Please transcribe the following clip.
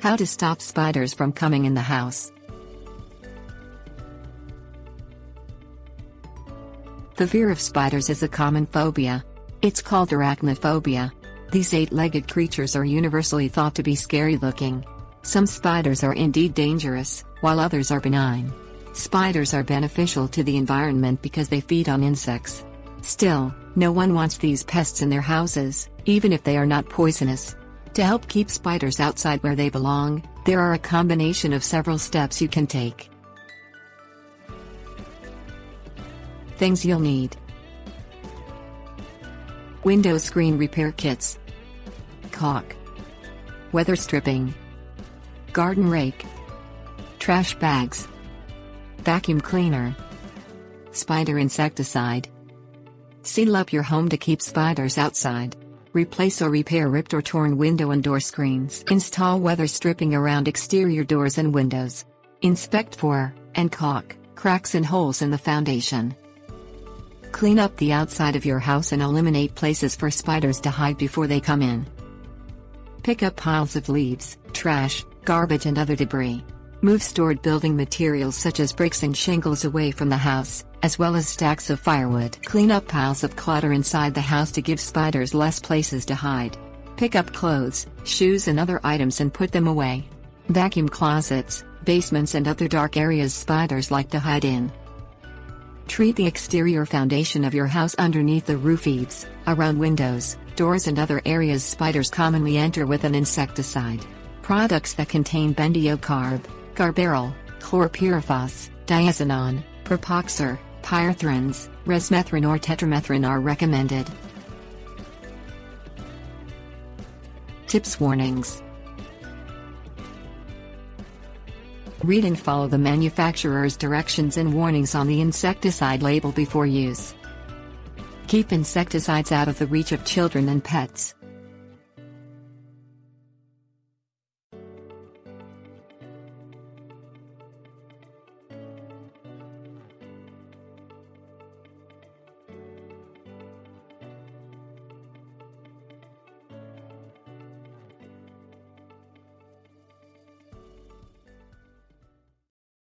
How to stop spiders from coming in the house. The fear of spiders is a common phobia. It's called arachnophobia. These 8-legged creatures are universally thought to be scary-looking. Some spiders are indeed dangerous, while others are benign. Spiders are beneficial to the environment because they feed on insects. Still, no one wants these pests in their houses, even if they are not poisonous. To help keep spiders outside where they belong, there are a combination of several steps you can take. Things you'll need: window screen repair kits, caulk, weather stripping, garden rake, trash bags, vacuum cleaner, spider insecticide. Seal up your home to keep spiders outside. Replace or repair ripped or torn window and door screens. Install weather stripping around exterior doors and windows. Inspect for and caulk cracks and holes in the foundation. Clean up the outside of your house and eliminate places for spiders to hide before they come in. Pick up piles of leaves, trash, garbage and other debris. Move stored building materials such as bricks and shingles away from the house, as well as stacks of firewood. Clean up piles of clutter inside the house to give spiders less places to hide. Pick up clothes, shoes and other items and put them away. Vacuum closets, basements and other dark areas spiders like to hide in. Treat the exterior foundation of your house underneath the roof eaves, around windows, doors and other areas spiders commonly enter with an insecticide. Products that contain bendiocarb, carbaryl, chlorpyrifos, diazinon, propoxur, pyrethrins, resmethrin or tetramethrin are recommended. Tips: warnings. Read and follow the manufacturer's directions and warnings on the insecticide label before use. Keep insecticides out of the reach of children and pets.